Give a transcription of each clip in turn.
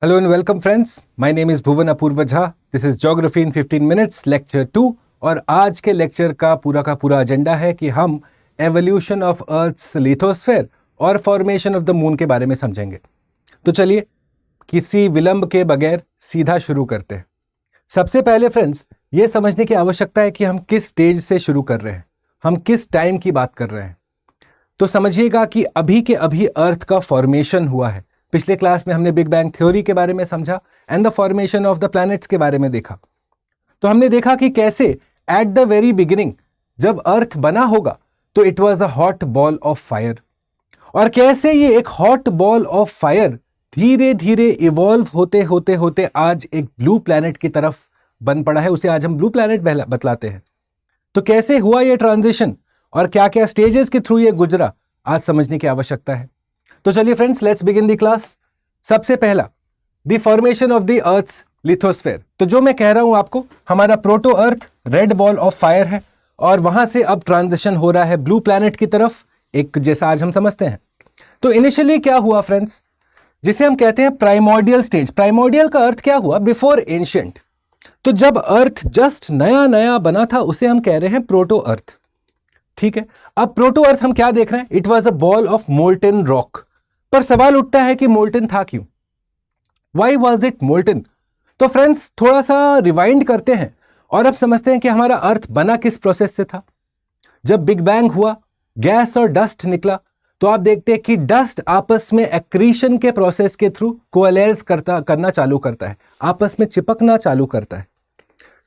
Hello and welcome friends. My name is Bhuvan Apurva Jha. This is Geography in 15 minutes lecture 2 और आज के lecture का पूरा agenda है कि हम एवोल्यूशन ऑफ अर्थ्स लिथोस्फेयर और फॉर्मेशन ऑफ द मून के बारे में समझेंगे। तो चलिए किसी विलंब के बगैर सीधा शुरू करते हैं। सबसे पहले फ्रेंड्स ये समझने की आवश्यकता है कि हम किस स्टेज से शुरू कर रहे हैं, हम किस टाइम की बात कर रहे हैं। तो समझिएगा कि अभी के अभी अर्थ का फॉर्मेशन हुआ है। पिछले क्लास में हमने बिग बैंग थ्योरी के बारे में समझा and the formation of the planets के बारे में देखा। तो हमने देखा कि कैसे एट द वेरी बिगिनिंग जब अर्थ बना होगा तो it was a hot ball of fire, और कैसे ये एक हॉट बॉल ऑफ फायर धीरे धीरे इवॉल्व होते होते होते आज एक ब्लू प्लैनेट की तरफ बन पड़ा है। उसे आज हम ब्लू प्लैनेट बतलाते हैं। तो कैसे हुआ ये ट्रांजिशन और क्या क्या स्टेजेस के थ्रू ये गुजरा, आज समझने की आवश्यकता है। तो चलिए friends, let's begin the class. सबसे पहला the formation of the earth's lithosphere. तो जो मैं कह रहा हूं आपको, हमारा proto earth red ball of fire है और वहां से अब ट्रांजिशन हो रहा है ब्लू प्लैनेट की तरफ, एक जैसा आज हम समझते हैं। तो इनिशियली क्या हुआ फ्रेंड्स, जिसे हम कहते हैं प्राइमोर्डियल स्टेज। प्राइमोर्डियल का अर्थ क्या हुआ, बिफोर एंशिएंट। तो जब अर्थ जस्ट नया नया बना था उसे हम कह रहे हैं प्रोटो अर्थ। ठीक है, अब प्रोटो अर्थ हम क्या देख रहे हैं, it was a ball of molten rock. पर सवाल उठता है कि मोल्टन था क्यों, वाई वॉज इट मोल्टन। तो फ्रेंड्स थोड़ा सा रिवाइंड करते हैं और अब समझते हैं कि हमारा अर्थ बना किस प्रोसेस से था। जब बिग बैंग हुआ, गैस और डस्ट निकला, तो आप देखते हैं कि डस्ट आपस में एक्रीशन के प्रोसेस के थ्रू कोअलाइज करना चालू करता है, आपस में चिपकना चालू करता है।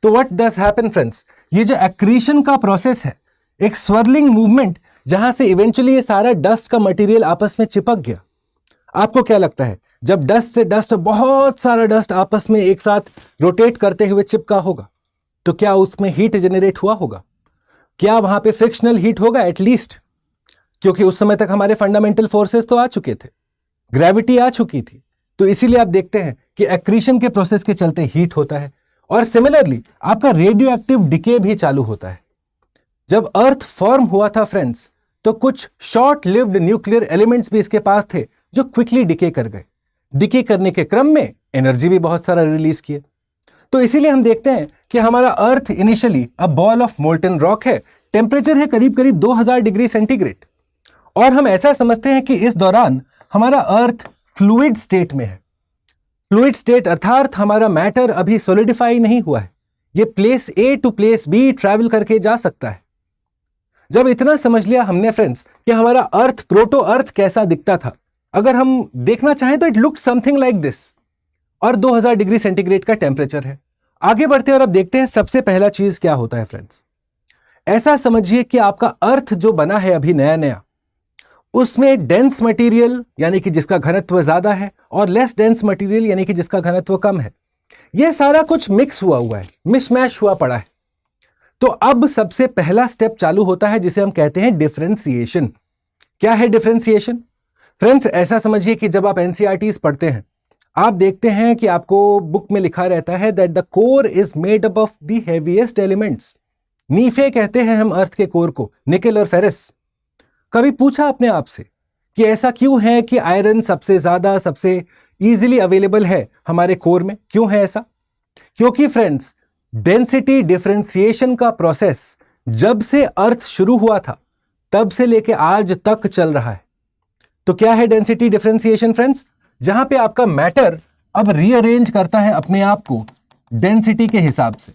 तो व्हाट डज हैपन फ्रेंड्स, ये जो एक्रीशन का प्रोसेस है, एक स्वर्लिंग मूवमेंट जहां से इवेंचुअली ये सारा डस्ट का मटेरियल आपस में चिपक गया। आपको क्या लगता है, जब डस्ट से डस्ट, बहुत सारा डस्ट आपस में एक साथ रोटेट करते हुए चिपका होगा, तो क्या उसमें हीट जनरेट हुआ होगा, क्या वहां पे फ्रिक्शनल हीट होगा एटलीस्ट, क्योंकि उस समय तक हमारे फंडामेंटल फोर्सेस तो आ चुके थे, ग्रेविटी आ चुकी थी। तो इसीलिए आप देखते हैं कि एक्रीशन के प्रोसेस के चलते हीट होता है और सिमिलरली आपका रेडियो एक्टिव डिके भी चालू होता है। जब अर्थ फॉर्म हुआ था फ्रेंड्स, तो कुछ शॉर्ट लिव्ड न्यूक्लियर एलिमेंट्स भी इसके पास थे जो क्विकली डिके कर गए। डिके करने के क्रम में एनर्जी भी बहुत सारा रिलीज किए। तो इसीलिए हम देखते हैं कि हमारा earth initially a ball of molten rock है, टेम्परेचर है करीब करीब 2000 डिग्री सेंटीग्रेड, और हम ऐसा समझते हैं कि इस दौरान हमारा अर्थ फ्लूइड स्टेट में है। फ्लूइड स्टेट अर्थात हमारा मैटर अभी सॉलिडिफाई नहीं हुआ है, ये place A to place B travel करके जा सकता है। जब इतना समझ लिया हमने फ्रेंड्स कि हमारा अर्थ, प्रोटो अर्थ कैसा दिखता था, अगर हम देखना चाहें तो it look something like this, और 2000 डिग्री सेंटीग्रेड का टेम्परेचर है। आगे बढ़ते हैं और अब देखते हैं सबसे पहला चीज क्या होता है फ्रेंड्स। ऐसा समझिए कि आपका अर्थ जो बना है अभी नया नया, उसमें डेंस मटेरियल यानी कि जिसका घनत्व ज्यादा है और लेस डेंस मटेरियल यानी कि जिसका घनत्व कम है, यह सारा कुछ मिक्स हुआ है, मिसमैश हुआ पड़ा है। तो अब सबसे पहला स्टेप चालू होता है जिसे हम कहते हैं डिफरेंशिएशन। क्या है डिफरेंशिएशन फ्रेंड्स, ऐसा समझिए कि जब आप एनसीईआरटीज पढ़ते हैं, आप देखते हैं कि आपको बुक में लिखा रहता है that the core is made up of the heaviest elements. NiFe कहते हैं हम अर्थ के कोर को, निकेल और फेरस। कभी पूछा अपने आप से कि ऐसा क्यों है कि आयरन सबसे ज्यादा, सबसे इजीली अवेलेबल है हमारे कोर में, क्यों है ऐसा? क्योंकि फ्रेंड्स डेंसिटी डिफरेंशिएशन का प्रोसेस जब से अर्थ शुरू हुआ था तब से लेके आज तक चल रहा है। तो क्या है डेंसिटी डिफरेंशिएशन फ्रेंड्स? जहां पे आपका मैटर अब रीअरेंज करता है अपने आप को डेंसिटी के हिसाब से।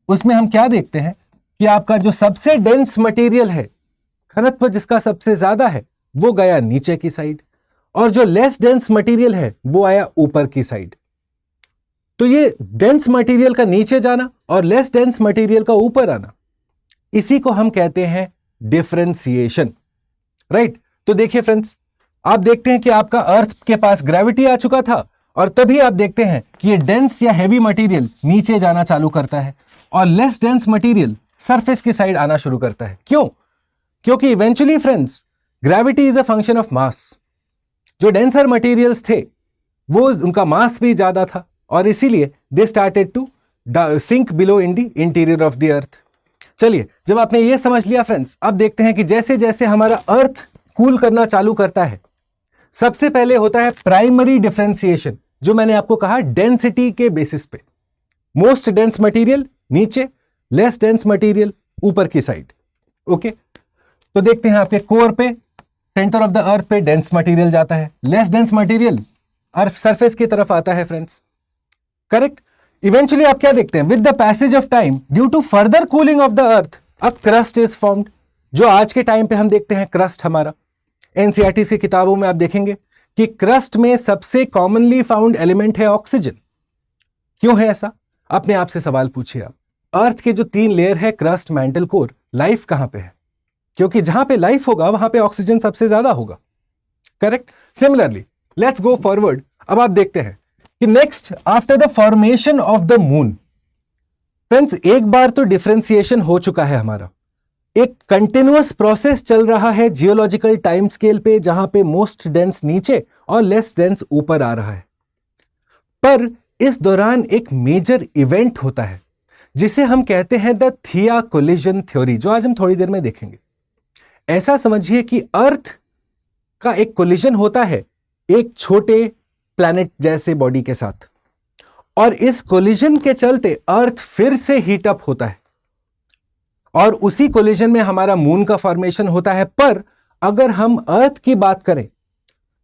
उसमें हम क्या देखते हैं कि आपका जो सबसे डेंस मटेरियल है, घनत्व जिसका सबसे ज्यादा है, वो गया नीचे की साइड, और जो लेस डेंस मटेरियल है वो आया ऊपर की साइड। तो ये डेंस मटेरियल का नीचे जाना और लेस डेंस मटेरियल का ऊपर आना, इसी को हम कहते हैं डिफरेंशिएशन, राइट। तो देखिए फ्रेंड्स, आप देखते हैं कि आपका अर्थ के पास ग्रेविटी आ चुका था और तभी आप देखते हैं कि ये डेंस या हैवी मटेरियल नीचे जाना चालू करता है और लेस डेंस मटेरियल सरफेस की साइड आना शुरू करता है। क्यों? क्योंकि eventually friends gravity is a function of mass. जो डेंसर मटेरियल्स थे वो उनका मास भी ज्यादा था और इसीलिए they started to sink below in the interior of the earth. चलिए, जब आपने ये समझ लिया फ्रेंड्स, अब देखते हैं कि जैसे जैसे हमारा अर्थ कूल करना चालू करता है, सबसे पहले होता है प्राइमरी डिफरेंशिएशन, जो मैंने आपको कहा डेंसिटी के बेसिस पे। मोस्ट डेंस मटेरियल नीचे, लेस डेंस मटेरियल ऊपर की साइड। ओके, तो देखते हैं आपके कोर पे, सेंटर ऑफ द अर्थ पे डेंस मटेरियल जाता है, less dense material earth surface की तरफ आता है फ्रेंड्स, करेक्ट। इवेंचुअली आप क्या देखते हैं, with the passage of time due to further cooling of the earth a crust is formed. जो आज के टाइम पे हम देखते हैं क्रस्ट हमारा, एनसीईआरटी की किताबों में आप देखेंगे कि क्रस्ट में सबसे कॉमनली फाउंड एलिमेंट है ऑक्सीजन। क्यों है ऐसा? अपने आप से सवाल पूछिए आप। अर्थ के जो 3 लेयर है, क्रस्ट, मैंटल, कोर, लाइफ कहां पे है? क्योंकि जहां पे लाइफ होगा वहां पे ऑक्सीजन सबसे ज्यादा होगा, correct. Similarly let's go forward. अब आप देखते हैं कि next after the formation of the moon, friends एक बार तो डिफरेंशिएशन हो चुका है हमारा, एक कंटिन्यूअस प्रोसेस चल रहा है जियोलॉजिकल टाइम स्केल पे, जहां पे मोस्ट डेंस नीचे और लेस डेंस ऊपर आ रहा है। पर इस दौरान एक मेजर इवेंट होता है जिसे हम कहते हैं द थिया कोलिजन थ्योरी, जो आज हम थोड़ी देर में देखेंगे। ऐसा समझिए कि अर्थ का एक कोलिजन होता है एक छोटे प्लैनेट जैसे बॉडी के साथ, और इस कोलिजन के चलते अर्थ फिर से हीट अप होता है और उसी कोलिजन में हमारा मून का फॉर्मेशन होता है। पर अगर हम अर्थ की बात करें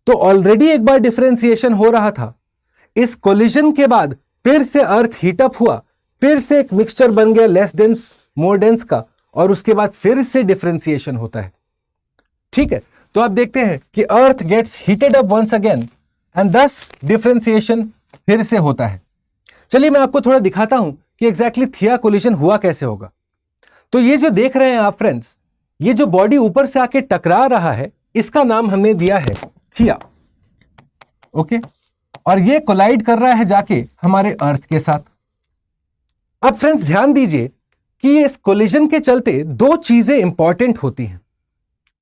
तो ऑलरेडी एक बार डिफरेंशिएशन हो रहा था, इस कोलिजन के बाद फिर से अर्थ हीट अप हुआ, फिर से एक मिक्सचर बन गया लेस डेंस मोर डेंस का, और उसके बाद फिर से डिफरेंशिएशन होता है। ठीक है, तो आप देखते हैं कि earth gets heated up once again and this differentiation फिर से होता है। चलिए मैं आपको थोड़ा दिखाता हूं कि एग्जैक्टली थिया कोलिजन हुआ कैसे होगा। तो ये जो देख रहे हैं आप फ्रेंड्स, ये जो बॉडी ऊपर से आके टकरा रहा है, इसका नाम हमने दिया है थिया। ओके, और ये कोलाइड कर रहा है जाके हमारे अर्थ के साथ। अब फ्रेंड्स ध्यान दीजिए कि इस कोलिजन के चलते 2 चीजें इंपॉर्टेंट होती हैं।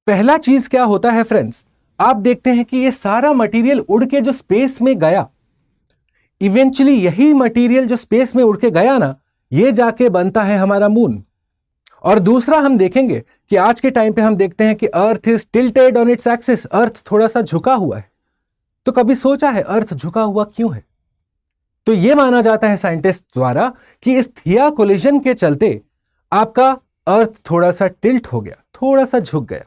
पहला चीज क्या होता है फ्रेंड्स, आप देखते हैं कि ये सारा मटेरियल उड़ के जो स्पेस में गया, इवेंचुअली यही मटेरियल जो स्पेस में उड़ के गया ना, ये जाके बनता है हमारा मून। और दूसरा हम देखेंगे कि आज के टाइम पे हम देखते हैं कि earth is tilted on its axis, earth थोड़ा सा झुका हुआ है। तो कभी सोचा है अर्थ झुका हुआ क्यों है? तो यह माना जाता है साइंटिस्ट द्वारा कि इस थिया कोलिजन के चलते आपका अर्थ थोड़ा सा टिल्ट हो गया, थोड़ा सा झुक गया।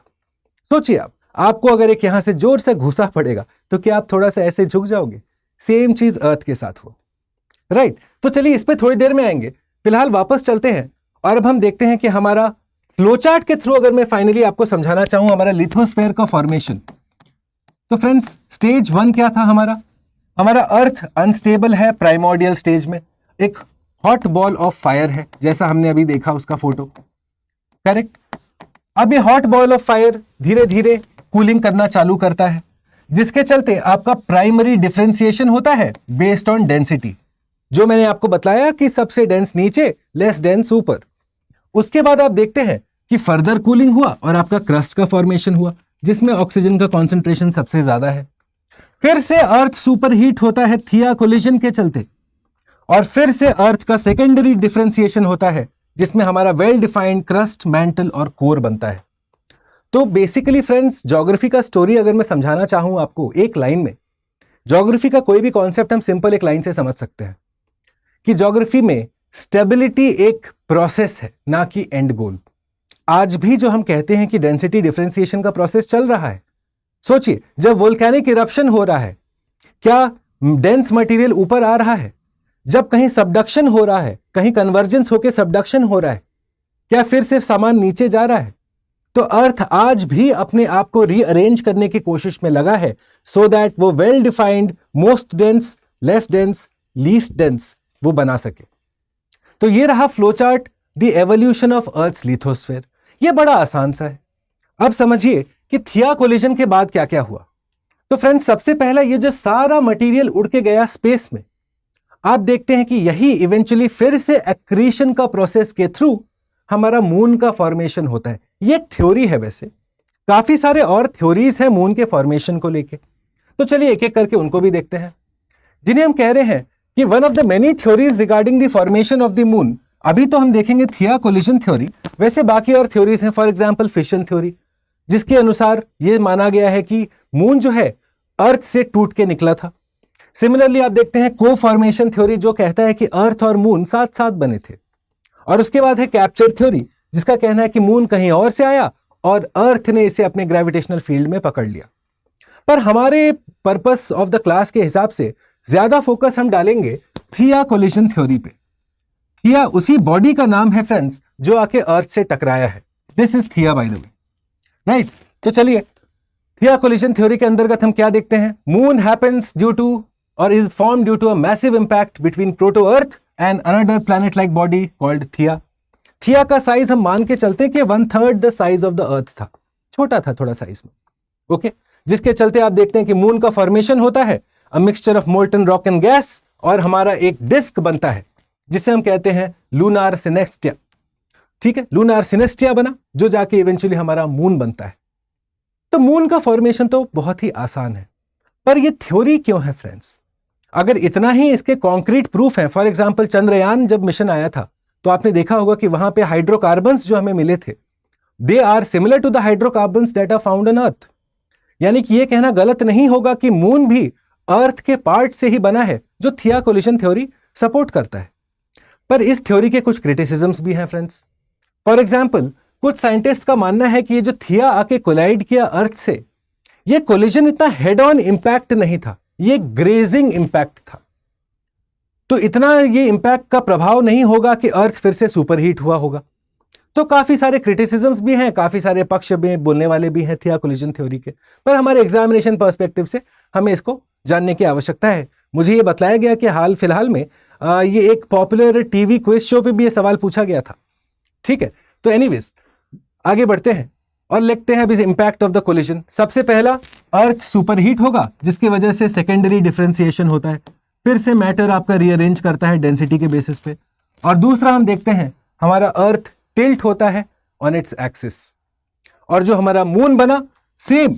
सोचिए आपको अगर एक यहां से जोर से घुसा पड़ेगा तो क्या आप थोड़ा सा ऐसे झुक जाओगे? सेम चीज अर्थ के साथ हो, राइट। तो चलिए इस पे थोड़ी देर में आएंगे, फिलहाल वापस चलते हैं और अब हम देखते हैं कि हमारा फ्लोचार्ट के थ्रू अगर मैं फाइनली आपको समझाना चाहूं हमारा लिथोस्फेयर का फॉर्मेशन। तो फ्रेंड्स स्टेज 1 क्या था हमारा अर्थ अनस्टेबल है प्राइमोर्डियल स्टेज में, एक हॉट बॉल ऑफ फायर है, जैसा हमने अभी देखा उसका फोटो, करेक्ट। अब ये हॉट बॉल ऑफ फायर धीरे धीरे कूलिंग करना चालू करता है, जिसके चलते आपका प्राइमरी डिफरेंशिएशन होता है बेस्ड ऑन डेंसिटी, जो मैंने आपको बताया कि सबसे डेंस नीचे, लेस डेंस ऊपर। उसके बाद आप देखते हैं कि फर्दर कूलिंग हुआ और आपका क्रस्ट का फॉर्मेशन हुआ, जिसमें ऑक्सीजन का कॉन्सेंट्रेशन सबसे ज्यादा है। फिर से अर्थ सुपर हीट होता है थिया कोलिजन के चलते, और फिर से अर्थ का सेकेंडरी डिफरेंशिएशन होता है, जिसमें हमारा वेल डिफाइंड क्रस्ट, मैंटल और कोर बनता है। तो बेसिकली फ्रेंड्स ज्योग्राफी का स्टोरी अगर मैं समझाना चाहूं आपको एक लाइन में, ज्योग्राफी का कोई भी कॉन्सेप्ट हम सिंपल एक लाइन से समझ सकते हैं कि ज्योग्राफी में स्टेबिलिटी एक प्रोसेस है, ना कि एंड गोल। आज भी जो हम कहते हैं कि डेंसिटी डिफरेंशिएशन का प्रोसेस चल रहा है, सोचिए जब वोल्केनिक इरप्शन हो रहा है, क्या डेंस मटेरियल ऊपर आ रहा है? जब कहीं सबडक्शन हो रहा है, कहीं कन्वर्जेंस होकर सबडक्शन हो रहा है, क्या फिर से सामान नीचे जा रहा है? तो अर्थ आज भी अपने आप को रीअरेंज करने की कोशिश में लगा है, सो दैट वो well defined most dense, less dense, least dense वो बना सके। तो ये रहा flowchart, the evolution of earth's lithosphere. ये बड़ा आसान सा है। अब समझिए कि थिया कोलिजन के बाद क्या क्या हुआ। तो फ्रेंड्स सबसे पहला ये जो सारा मटेरियल उड़ के गया स्पेस में, आप देखते हैं कि यही इवेंचुअली फिर से एक्रीशन का प्रोसेस के थ्रू हमारा मून का फॉर्मेशन होता है। ये एक थ्योरी है, वैसे काफी सारे और थ्योरीज हैं मून के फॉर्मेशन को लेके, तो चलिए एक एक करके उनको भी देखते हैं, जिन्हें हम कह रहे हैं कि one of the many theories regarding the formation of the moon. अभी तो हम देखेंगे थिया कोलिजन थ्योरी, वैसे बाकी और थ्योरीज हैं, फॉर एग्जांपल फिशन थ्योरी, जिसके अनुसार यह माना गया है कि मून जो है अर्थ से टूट के निकला था, सिमिलरली आप देखते हैं को फॉर्मेशन थ्योरी, जो कहता है कि अर्थ और मून साथ साथ बने थे। और उसके बाद है कैप्चर थ्योरी, जिसका कहना है कि मून कहीं और से आया और अर्थ ने इसे अपने ग्रेविटेशनल फील्ड में पकड़ लिया। पर हमारे पर्पस ऑफ द क्लास के हिसाब से ज्यादा फोकस हम डालेंगे थिया कोलिजन थ्योरी पे। थिया उसी बॉडी का नाम है फ्रेंड्स जो आके अर्थ से टकराया है। दिस इज थिया बाय द वे, राइट। तो चलिए, थिया कोलिजन थ्योरी के अंतर्गत हम क्या देखते हैं? मून हैपेंस ड्यू टू और is formed due to a massive impact between proto earth and another planet like body called Theia. Theia का साइज हम मान के चलते कि 1/3 द साइज ऑफ द अर्थ था, छोटा था थोड़ा साइज में, ओके। जिसके चलते आप देखते हैं कि मून का फॉर्मेशन होता है, a mixture of molten rock and gas, और हमारा एक डिस्क बनता है जिसे हम कहते हैं लूनार सिनेस्टिया। ठीक है, लूनार सिनेस्टिया बना जो जाके इवेंचुअली हमारा मून बनता है। तो मून का फॉर्मेशन तो बहुत ही आसान है, पर यह थ्योरी क्यों है फ्रेंड्स? अगर इतना ही इसके कॉन्क्रीट प्रूफ है, फॉर एग्जाम्पल चंद्रयान जब मिशन आया था तो आपने देखा होगा कि वहां पे हाइड्रोकार्बन्स जो हमें मिले थे, they are similar to the hydrocarbons that are found on earth. यानी कि यह कहना गलत नहीं होगा कि मून भी अर्थ के पार्ट से ही बना है, जो थिया कोलिजन थ्योरी सपोर्ट करता है। पर इस थ्योरी के कुछ क्रिटिसिज्म्स भी हैं फ्रेंड्स। फॉर एग्जाम्पल, कुछ साइंटिस्ट का मानना है कि ये जो थिया आके कोलाइड किया अर्थ से, ये कोलिजन इतना हेड ऑन इंपैक्ट नहीं था, ये ग्रेजिंग इंपैक्ट था। तो इतना ये इंपैक्ट का प्रभाव नहीं होगा कि अर्थ फिर से सुपरहीट हुआ होगा। तो काफी सारे क्रिटिसिज्म्स भी हैं, काफी सारे पक्ष में बोलने वाले भी हैं थिया कोलिजन थ्योरी के, पर हमारे एग्जामिनेशन पर्सपेक्टिव से हमें इसको जानने की आवश्यकता है। मुझे ये बताया गया कि हाल फिलहाल में ये एक पॉपुलर टीवी क्विज शो पे भी ये सवाल पूछा गया था। ठीक है, तो एनीवेज आगे बढ़ते हैं और लिखते हैं इंपैक्ट ऑफ द कोलिजन। सबसे पहला, अर्थ सुपरहीट होगा जिसकी वजह से सेकेंडरी डिफरेंशिएशन होता है, फिर से मैटर आपका रीअरेंज करता है डेंसिटी के बेसिस पे। और दूसरा हम देखते हैं हमारा अर्थ टिल्ट होता है ऑन इट्स एक्सिस, और जो हमारा मून बना, same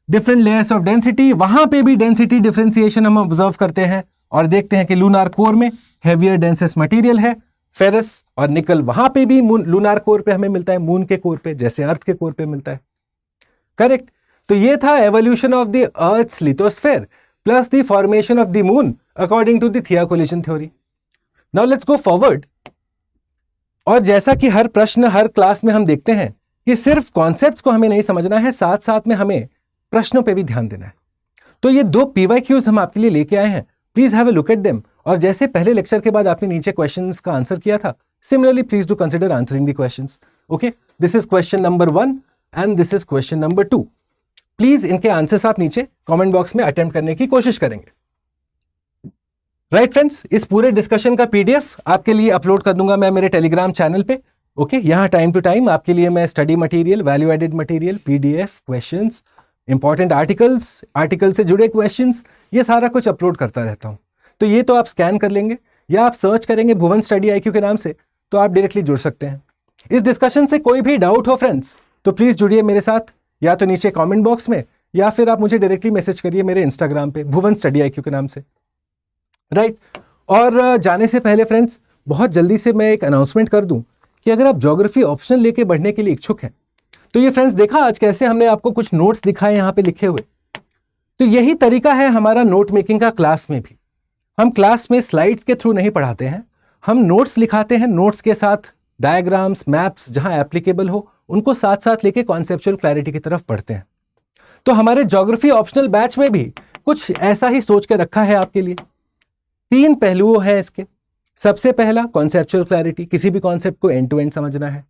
different layers of density, वहां पे भी डेंसिटी डिफरेंशिएशन हम ऑब्जर्व करते हैं और देखते हैं कि लूनार कोर में हेवियर डेंसेस्ट मटेरियल है, फेरस और निकल वहां पे भी लूनार कोर पे हमें मिलता है, मून के कोर पे, जैसे अर्थ के कोर पे मिलता है। करेक्ट। तो ये था evolution of the earth's lithosphere plus the formation of the moon according to the Theia collision theory. Now let's go forward. और जैसा कि हर प्रश्न हर क्लास में हम देखते हैं कि सिर्फ कॉन्सेप्ट्स को हमें नहीं समझना है, साथ साथ में हमें प्रश्नों पे भी ध्यान देना है। तो ये 2 PYQs हम आपके लिए लेके आए हैं, please have a look at them. और जैसे पहले लेक्चर के बाद आपने नीचे क्वेश्चंस का आंसर किया था, similarly please do consider answering the questions. Okay, this is question number 1 and this is question number 2। Please इनके आंसर्स आप नीचे कमेंट बॉक्स में अटेम्प्ट करने की कोशिश करेंगे। राइट फ्रेंड्स, इस पूरे डिस्कशन का PDF आपके लिए अपलोड कर दूंगा मैं मेरे टेलीग्राम चैनल पे। ओके, यहाँ टाइम टू टाइम आपके लिए मैं study material, value added material, PDF, questions, important articles, article से जुड़े क्वेश्चंस, ये सारा कुछ अपलोड करता रहता हूँ। तो ये तो आप स्कैन कर लेंगे या आप सर्च करेंगे भुवन स्टडी IQ के नाम से, तो आप डायरेक्टली जुड़ सकते हैं। इस डिस्कशन से कोई भी डाउट हो फ्रेंड्स तो प्लीज जुड़िए मेरे साथ, या तो नीचे कमेंट बॉक्स में, या फिर आप मुझे डायरेक्टली मैसेज करिए मेरे इंस्टाग्राम पे भुवन स्टडी IQ के नाम से। राइट। और जाने से पहले फ्रेंड्स बहुत जल्दी से मैं एक अनाउंसमेंट कर दूं कि अगर आप ज्योग्राफी ऑप्शनल लेके बढ़ने के लिए इच्छुक हैं, तो ये फ्रेंड्स देखा आज कैसे हमने आपको कुछ नोट्स दिखाए यहाँ पे लिखे हुए। तो यही तरीका है हमारा नोट मेकिंग का क्लास में भी। हम क्लास में स्लाइड्स के थ्रू नहीं पढ़ाते हैं, हम नोट्स लिखाते हैं, नोट्स के साथ डायग्राम्स, मैप्स जहां एप्लीकेबल हो उनको साथ साथ लेके कॉन्सेप्चुअल क्लैरिटी की तरफ पढ़ते हैं। तो हमारे ज्योग्राफी ऑप्शनल बैच में भी कुछ ऐसा ही सोच के रखा है आपके लिए। 3 पहलू हैं इसके। सबसे पहला कॉन्सेप्चुअल क्लैरिटी, किसी भी कॉन्सेप्ट को एंड टू एंड समझना है।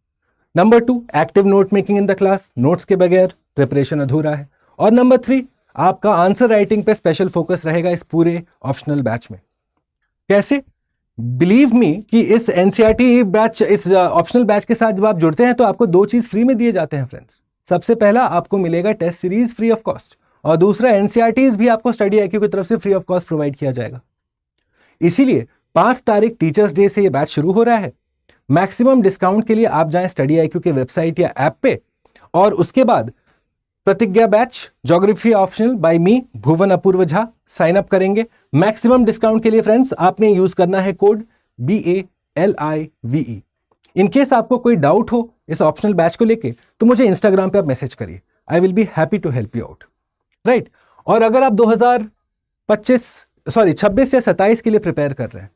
Number 2 active note making in the class, notes के बगैर प्रिपरेशन अधूरा है। और नंबर 3 आपका आंसर राइटिंग पे स्पेशल फोकस रहेगा इस पूरे ऑप्शनल बैच में। कैसे? बिलीव मी कि इस NCERT बैच, इस ऑप्शनल बैच के साथ जब आप जुड़ते हैं तो आपको 2 चीज फ्री में दिए जाते हैं फ्रेंड्स। सबसे पहला आपको मिलेगा test series free of cost, और दूसरा NCERTs भी आपको स्टडी IQ की तरफ से फ्री ऑफ कॉस्ट प्रोवाइड किया जाएगा। इसीलिए 5 तारीख टीचर्स डे से ये बैच शुरू हो रहा है। मैक्सिमम डिस्काउंट के लिए आप जाएं स्टडी IQ के वेबसाइट या ऐप पे, और उसके बाद प्रतिज्ञा बैच ज्योग्राफी ऑप्शनल बाय मी भुवन अपूर्व झा साइन अप करेंगे। मैक्सिमम डिस्काउंट के लिए फ्रेंड्स आपने यूज करना है कोड BALIVE। इन केस आपको कोई डाउट हो इस ऑप्शनल बैच को लेके तो मुझे इंस्टाग्राम पे आप मैसेज करिए, I will be happy to help you out. Right. और अगर आप 2025 26 या 27 के लिए प्रिपेयर कर रहे हैं,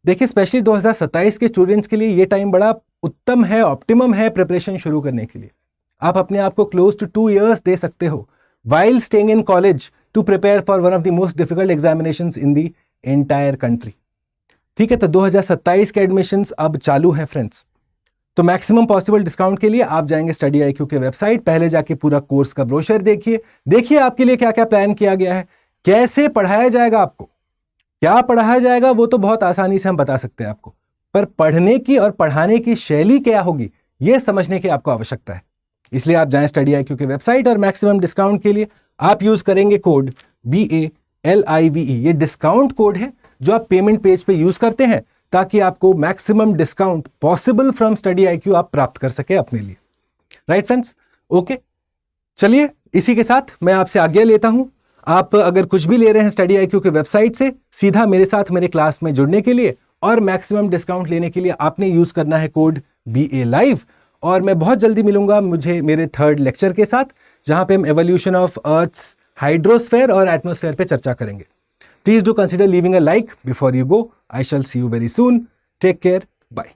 देखिए स्पेशली 2027 के स्टूडेंट्स के लिए ये टाइम बड़ा उत्तम है, ऑप्टिमम है प्रिपरेशन शुरू करने के लिए। आप अपने आप को क्लोज टू 2 years दे सकते हो while staying in college to prepare for one of the most difficult examinations in the entire country। ठीक है, तो 2027 के एडमिशंस अब चालू हैं फ्रेंड्स। तो मैक्सिमम पॉसिबल डिस्काउंट के लिए आप जाएंगे स्टडी IQ के वेबसाइट, पहले जाके पूरा कोर्स का ब्रोशर देखिए आपके लिए क्या क्या प्लान किया गया है, कैसे पढ़ाया जाएगा आपको। क्या पढ़ाया जाएगा वो तो बहुत आसानी से हम बता सकते हैं आपको, पर पढ़ने की और पढ़ाने की शैली क्या होगी ये समझने की आपको आवश्यकता है। इसलिए आप जाएं स्टडी IQ के वेबसाइट और मैक्सिमम डिस्काउंट के लिए आप यूज करेंगे कोड BALIVE। ये डिस्काउंट कोड है जो आप पेमेंट पेज पे यूज करते हैं ताकि आपको maximum discount possible from study IQ आप प्राप्त कर सके अपने लिए। राइट फ्रेंड्स, ओके, चलिए इसी के साथ मैं आपसे आज्ञा लेता हूं। आप अगर कुछ भी ले रहे हैं स्टडी IQ के वेबसाइट से, सीधा मेरे साथ मेरे क्लास में जुड़ने के लिए और मैक्सिमम डिस्काउंट लेने के लिए आपने यूज करना है कोड BALIVE। और मैं बहुत जल्दी मिलूंगा मुझे मेरे 3rd लेक्चर के साथ, जहां पे हम एवोल्यूशन ऑफ अर्थ्स हाइड्रोस्फेयर और एटमॉस्फेयर पे चर्चा करेंगे। Please do consider leaving a like before you go. I shall see you very soon. Take care, bye.